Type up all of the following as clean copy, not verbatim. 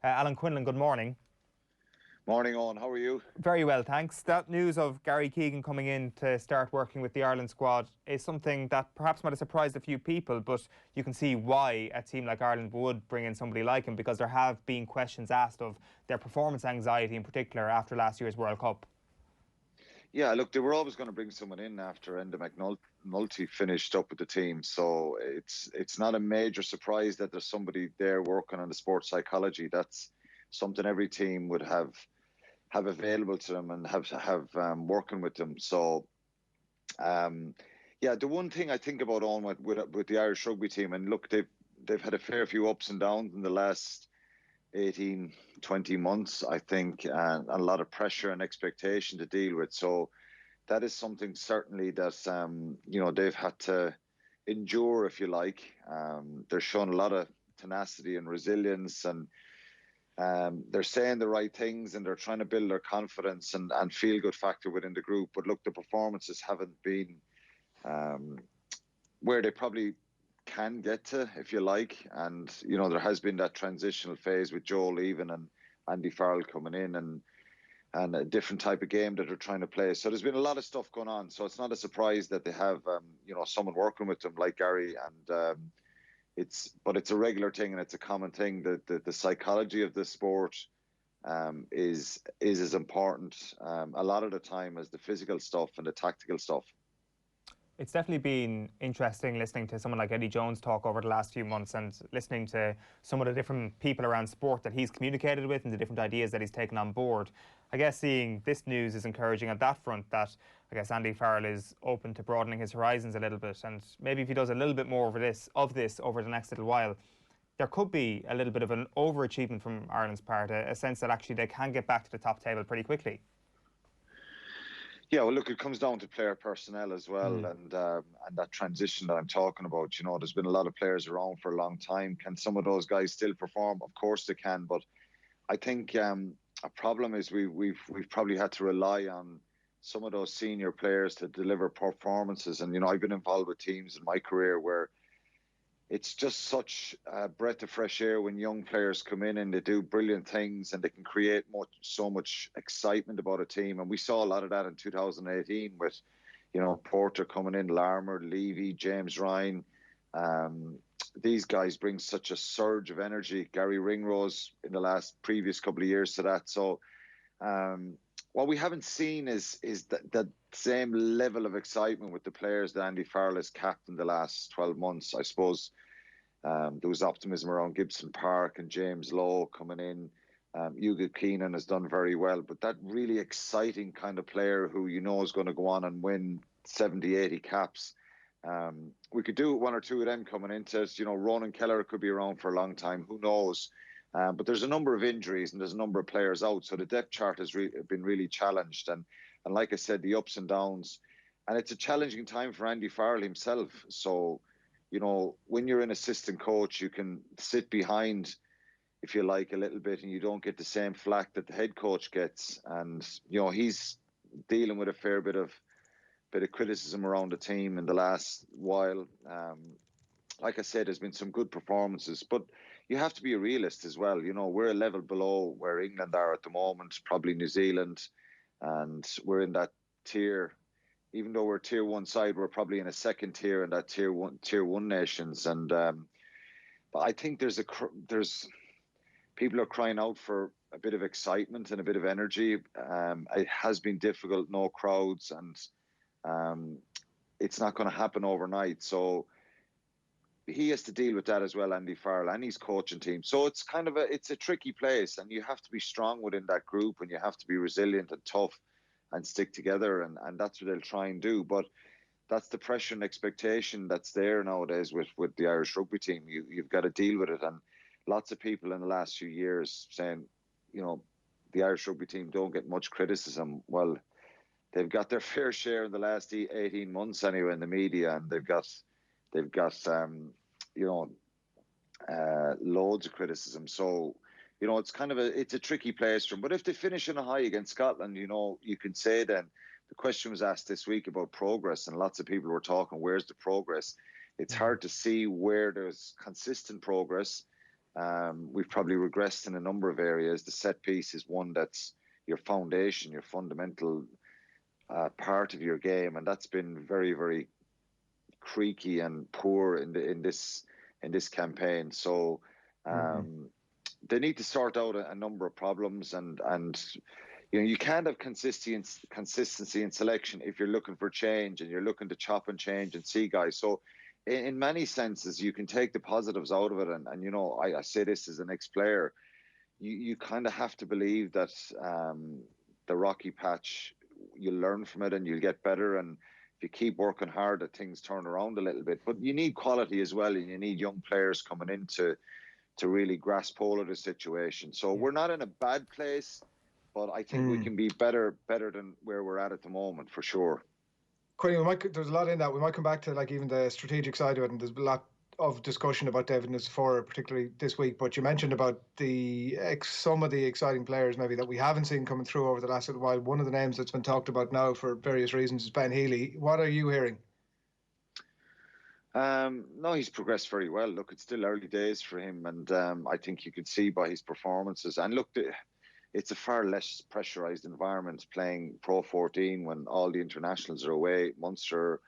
Alan Quinlan, good morning. Morning, Owen. How are you? Very well, thanks. That news of Gary Keegan coming in to start working with the Ireland squad is something that perhaps might have surprised a few people, but you can see why a team like Ireland would bring in somebody like him, because there have been questions asked of their performance anxiety in particular after last year's World Cup. Yeah, look, they were always going to bring someone in after Enda McNulty finished up with the team, so it's not a major surprise that there's somebody there working on the sports psychology. That's something every team would have available to them and have working with them. So, yeah, the one thing I think about on with the Irish rugby team, and look, they've had a fair few ups and downs in the last 18, 20 months, I think, and a lot of pressure and expectation to deal with. So that is something certainly that they've had to endure, if you like. They're showing a lot of tenacity and resilience, and they're saying the right things, and they're trying to build their confidence and feel good factor within the group. But look, the performances haven't been where they probably can get to, if you like. And, there has been that transitional phase with Joe leaving and Andy Farrell coming in and a different type of game that they're trying to play. So there's been a lot of stuff going on. So it's not a surprise that they have, someone working with them like Gary. And but it's a regular thing and it's a common thing that the psychology of the sport is as important a lot of the time as the physical stuff and the tactical stuff. It's definitely been interesting listening to someone like Eddie Jones talk over the last few months and listening to some of the different people around sport that he's communicated with and the different ideas that he's taken on board. I guess seeing this news is encouraging at that front, that I guess Andy Farrell is open to broadening his horizons a little bit, and maybe if he does a little bit more of this over the next little while, there could be a little bit of an overachievement from Ireland's part, a sense that actually they can get back to the top table pretty quickly. Yeah, well, look, it comes down to player personnel as well, and that transition that I'm talking about. There's been a lot of players around for a long time. Can some of those guys still perform? Of course they can, but I think a problem is we've probably had to rely on some of those senior players to deliver performances. And I've been involved with teams in my career where it's just such a breath of fresh air when young players come in and they do brilliant things and they can create so much excitement about a team. And we saw a lot of that in 2018 with, Porter coming in, Larmour, Levy, James Ryan. These guys bring such a surge of energy. Gary Ringrose in the previous couple of years to that. So what we haven't seen is that same level of excitement with the players that Andy Farrell has capped in the last 12 months. I suppose there was optimism around Gibson Park and James Lowe coming in. Hugo Keenan has done very well, but that really exciting kind of player who is going to go on and win 70, 80 caps. We could do one or two of them coming into it. Ronan Keller could be around for a long time. Who knows? But there's a number of injuries and there's a number of players out. So the depth chart has been really challenged. And like I said, the ups and downs. And it's a challenging time for Andy Farrell himself. So, when you're an assistant coach, you can sit behind, if you like, a little bit, and you don't get the same flack that the head coach gets. And, he's dealing with a fair bit of criticism around the team in the last while. Like I said, there's been some good performances, but you have to be a realist as well. We're a level below where England are at the moment, probably New Zealand, and we're in that tier. Even though we're tier one side, we're probably in a second tier in that tier one nations. And but I think there's people are crying out for a bit of excitement and a bit of energy. It has been difficult, no crowds, and it's not going to happen overnight. So he has to deal with that as well, Andy Farrell, and his coaching team. So it's it's a tricky place, and you have to be strong within that group, and you have to be resilient and tough and stick together, and that's what they'll try and do. But that's the pressure and expectation that's there nowadays with the Irish rugby team. You've got to deal with it, and lots of people in the last few years saying, the Irish rugby team don't get much criticism. Well, they've got their fair share in the last 18 months anyway in the media, and they've got loads of criticism. So, it's a tricky place for them. But if they finish in a high against Scotland, you can say then, the question was asked this week about progress, and lots of people were talking, where's the progress? It's hard to see where there's consistent progress. We've probably regressed in a number of areas. The set piece is one that's your foundation, your fundamental part of your game, and that's been very, very creaky and poor in this campaign. So they need to sort out a number of problems, and you can't have consistency in selection if you're looking for change and you're looking to chop and change and see guys. So in many senses, you can take the positives out of it, and I say this as an ex-player, you kind of have to believe that the rocky patch, you'll learn from it and you'll get better, and if you keep working hard, that things turn around a little bit. But you need quality as well, and you need young players coming in to really grasp hold of the situation. So we're not in a bad place, but I think we can be better than where we're at the moment, for sure. Quinlan, there's a lot in that. We might come back to even the strategic side of it, and there's a lot of discussion about David Nucifora, particularly this week. But you mentioned about some of the exciting players maybe that we haven't seen coming through over the last little while. One of the names that's been talked about now for various reasons is Ben Healy. What are you hearing? No, he's progressed very well. Look, it's still early days for him, and I think you could see by his performances. And look, it's a far less pressurised environment playing Pro 14 when all the internationals are away. Munster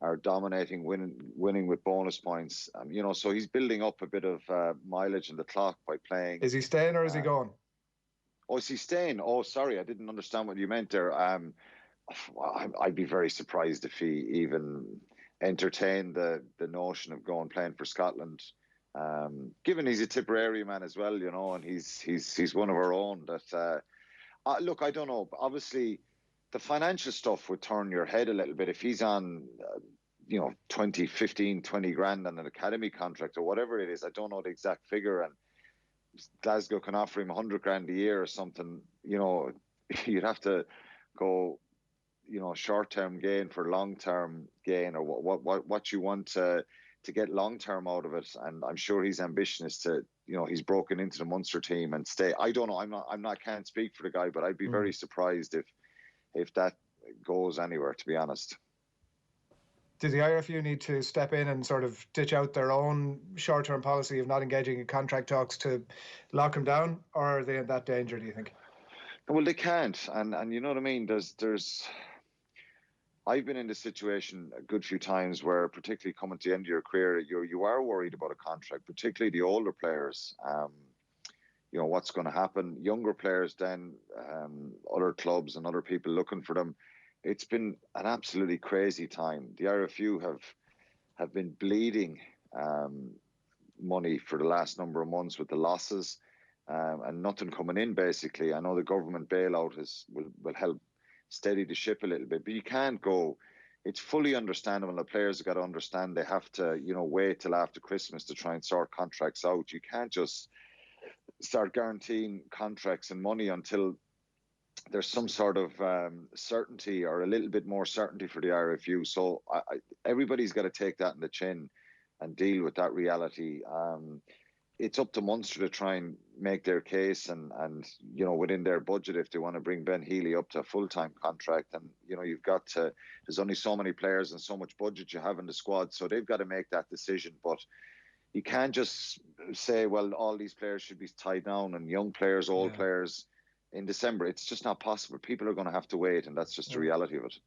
are dominating, winning with bonus points. So he's building up a bit of mileage in the clock by playing. Is he staying or is he going? Oh, is he staying? Oh, sorry, I didn't understand what you meant there. I'd be very surprised if he even entertained the notion of going playing for Scotland. Given he's a Tipperary man as well, and he's one of our own. That look, I don't know. Obviously, the financial stuff would turn your head a little bit if he's on, 20 grand on an academy contract or whatever it is. I don't know the exact figure, and Glasgow can offer him 100 grand a year or something. You'd have to go, short-term gain for long-term gain, or what you want to get long-term out of it. And I'm sure his ambition is to, he's broken into the Munster team and stay. I don't know. I can't speak for the guy, but I'd be very surprised if that goes anywhere, to be honest. Does the IRFU need to step in and sort of ditch out their own short-term policy of not engaging in contract talks to lock him down, or are they in that danger, do you think? Well, they can't, and you know what I mean. I've been in this situation a good few times where, particularly coming to the end of your career, you are worried about a contract, particularly the older players. What's going to happen. Younger players, then other clubs and other people looking for them. It's been an absolutely crazy time. The IRFU have been bleeding money for the last number of months with the losses and nothing coming in, basically. I know the government bailout will help steady the ship a little bit, but you can't go. It's fully understandable. The players have got to understand they have to, wait till after Christmas to try and sort contracts out. You can't just start guaranteeing contracts and money until there's some sort of certainty, or a little bit more certainty for the IRFU. So everybody's got to take that in the chin and deal with that reality. It's up to Munster to try and make their case and within their budget, if they want to bring Ben Healy up to a full-time contract. And, you've got to, there's only so many players and so much budget you have in the squad. So they've got to make that decision. But you can't just say, well, all these players should be tied down, and young players, old players in December. It's just not possible. People are going to have to wait, and that's just the reality of it.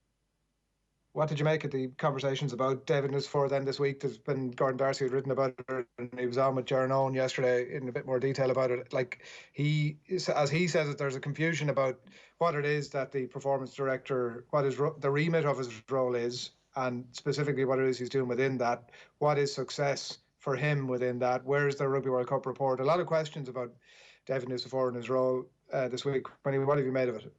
What did you make of the conversations about David Nucifora then this week? There's been Gordon Darcy had written about it, and he was on with Jaron Owen yesterday in a bit more detail about it. Like, as he says it, there's a confusion about what it is that the performance director, what is the remit of his role is, and specifically what it is he's doing within that. What is success for him within that? Where is the Rugby World Cup report? A lot of questions about David Nucifora and his role this week. What have you made of it?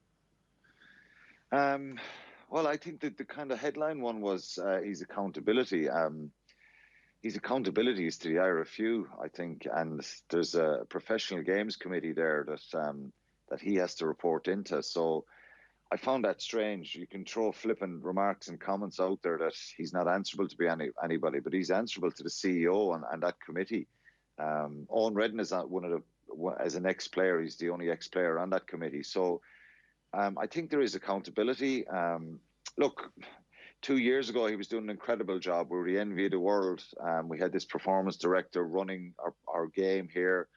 Well, I think that the kind of headline one was his accountability. His accountability is to the IRFU, I think, and there's a professional games committee there that he has to report into. So I found that strange. You can throw flippant remarks and comments out there that he's not answerable to be anybody, but he's answerable to the CEO and that committee. Owen Redden is as an ex-player, he's the only ex-player on that committee. So I think there is accountability. Look, 2 years ago, he was doing an incredible job. We were the envy of the world. We had this performance director running our game here,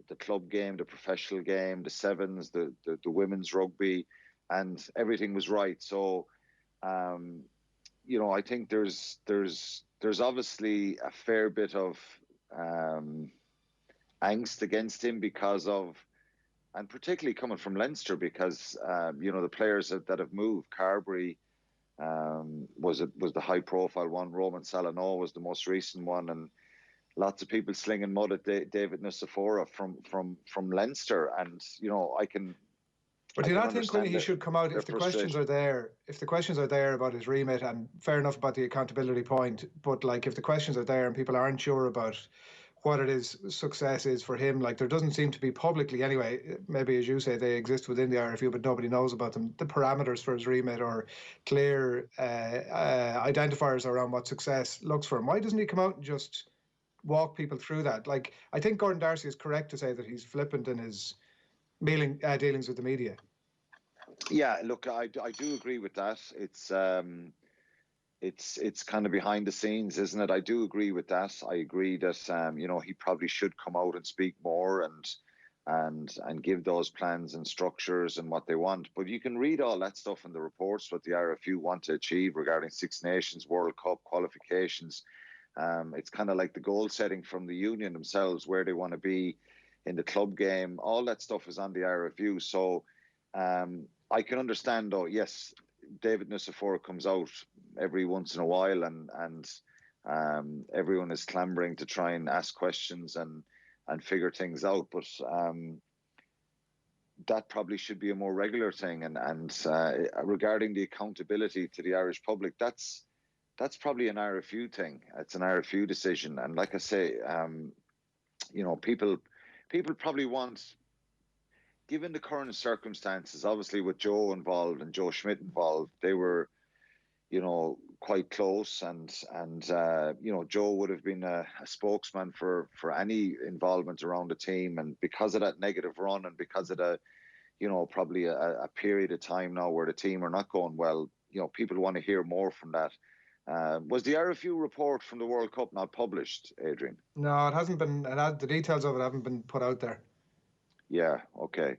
the club game, the professional game, the sevens, the women's rugby, and everything was right. So, you know, I think there's obviously a fair bit of angst against him because of, and particularly coming from Leinster, because you know, the players that have moved, Carberry was the high profile one, Roman Salano was the most recent one, and lots of people slinging mud at David Nucifora from Leinster, and you know, But do you not think, Quinlan, he should come out if the questions are there? If the questions are there about his remit, and fair enough about the accountability point, but like if the questions are there and people aren't sure about what it is success is for him, like there doesn't seem to be publicly anyway, maybe as you say they exist within the IRFU but nobody knows about them, the parameters for his remit or clear identifiers around what success looks for him. Why doesn't he come out and just walk people through that? Like, I think Gordon Darcy is correct to say that he's flippant in his dealings with the media. Yeah, look, I do agree with that. It's kind of behind the scenes, isn't it? I do agree with that. I agree that you know, he probably should come out and speak more and give those plans and structures and what they want. But you can read all that stuff in the reports, what the IRFU want to achieve regarding Six Nations, World Cup qualifications. It's kind of like the goal setting from the union themselves, where they want to be in the club game. All that stuff is on the IRFU. So I can understand, though, yes, David Nucifora comes out every once in a while and everyone is clambering to try and ask questions and figure things out. But that probably should be a more regular thing. And regarding the accountability to the Irish public, that's probably an IRFU thing. It's an IRFU decision. And like I say, you know, people probably want, given the current circumstances, obviously with Joe involved and Joe Schmidt involved, they were, you know, quite close, and you know, Joe would have been a spokesman for any involvement around the team, and because of that negative run and because of the, you know, probably a period of time now where the team are not going well, you know, people want to hear more from that. Was the IRFU report from the World Cup not published, Adrian? No, it hasn't been. The details of it haven't been put out there. Yeah, okay.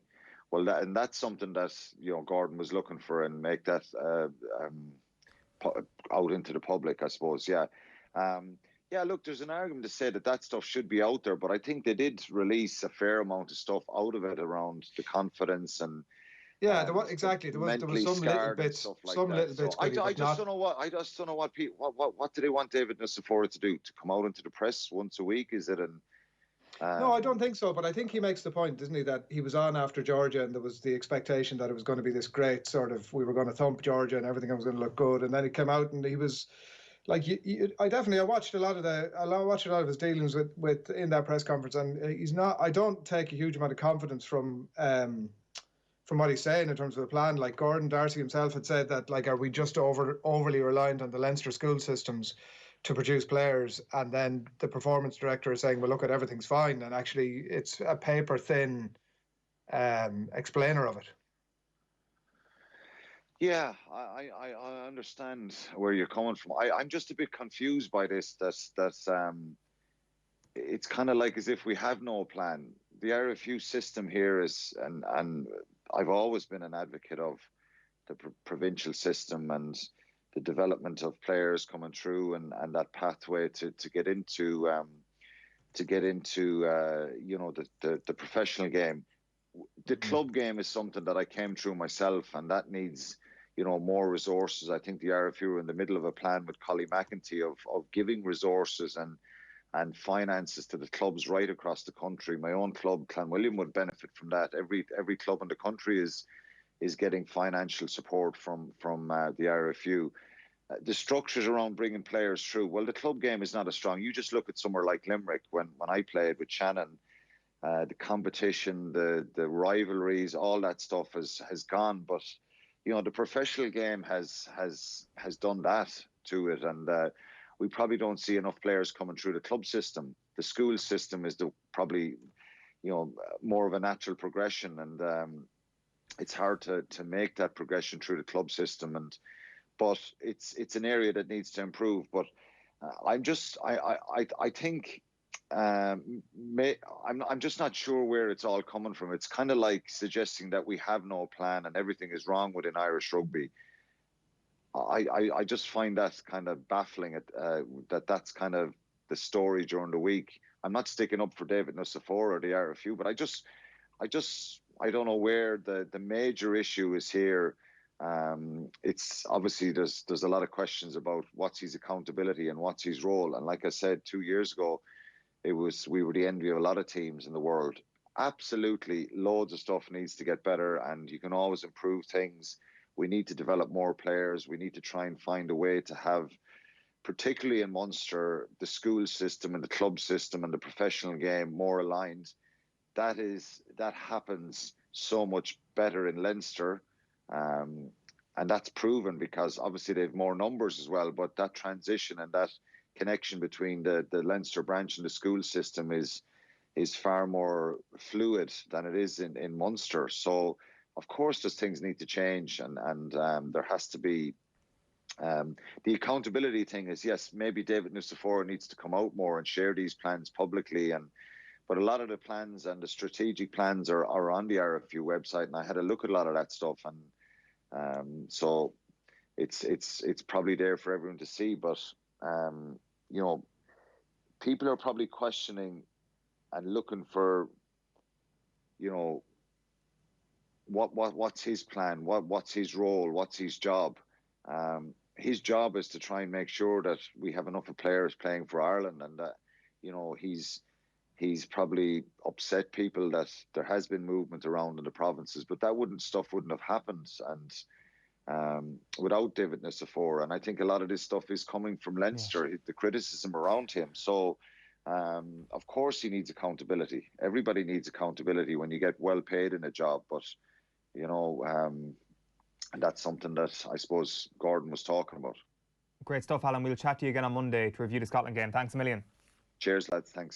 Well, that's something that, you know, Gordon was looking for, and make that out into the public, I suppose. Yeah. Yeah, look, there's an argument to say that stuff should be out there, but I think they did release a fair amount of stuff out of it around the confidence and yeah, exactly. There was some little bits, like some little bits. So I just don't know what people. What do they want David Nucifora to do? To come out into the press once a week? Is it an no, I don't think so. But I think he makes the point, doesn't he, that he was on after Georgia and there was the expectation that it was going to be this great sort of, we were going to thump Georgia and everything was going to look good. And then he came out and he was like, I watched a lot of his dealings with in that press conference, and he's not. I don't take a huge amount of confidence from what he's saying in terms of the plan. Like Gordon Darcy himself had said that, like, are we just overly reliant on the Leinster school systems to produce players? And then the performance director is saying, well, look, everything's fine, and actually it's a paper thin explainer of it. Yeah, I understand where you're coming from. I'm just a bit confused by this. That it's kind of like as if we have no plan. The IRFU system here is, and I've always been an advocate of the provincial system and the development of players coming through and that pathway to get into you know, the professional game. The club game is something that I came through myself, and that needs, you know, more resources. I think the IRFU are in the middle of a plan with Collie McEntee of giving resources and finances to the clubs right across the country. My own club, Clanwilliam, would benefit from that. Every club in the country is getting financial support from the IRFU. The structures around bringing players through, well, the club game is not as strong. You just look at somewhere like Limerick, when I played with Shannon, the competition, the rivalries, all that stuff has gone. But, you know, the professional game has done that to it, and we probably don't see enough players coming through the club system. The school system is probably, you know, more of a natural progression, and it's hard to make that progression through the club system. And but it's an area that needs to improve. But I think I'm just not sure where it's all coming from. It's kind of like suggesting that we have no plan and everything is wrong within Irish rugby. I just find that kind of baffling. That's kind of the story during the week. I'm not sticking up for David Nucifora or the IRFU, but I don't know where the major issue is here. It's obviously there's a lot of questions about what's his accountability and what's his role. And like I said 2 years ago, we were the envy of a lot of teams in the world. Absolutely, loads of stuff needs to get better, and you can always improve things. We need to develop more players. We need to try and find a way to have, particularly in Munster, the school system and the club system and the professional game more aligned. That happens so much better in Leinster, and that's proven because obviously they have more numbers as well. But that transition and that connection between the Leinster branch and the school system is far more fluid than it is in Munster. So of course those things need to change, and there has to be the accountability thing is, yes, maybe David Nucifora needs to come out more and share these plans publicly, but a lot of the plans and the strategic plans are on the IRFU website, and I had a look at a lot of that stuff, and so it's probably there for everyone to see. But you know, people are probably questioning and looking for, you know, what's his plan, what's his role, what's his job. His job is to try and make sure that we have enough of players playing for Ireland, and that, you know, he's probably upset people that there has been movement around in the provinces, but that stuff wouldn't have happened and without David Nucifora. And I think a lot of this stuff is coming from Leinster, the criticism around him. So of course he needs accountability. Everybody needs accountability when you get well paid in a job, but you know, and that's something that I suppose Gordon was talking about. Great stuff, Alan. We'll chat to you again on Monday to review the Scotland game. Thanks a million. Cheers, lads. Thanks.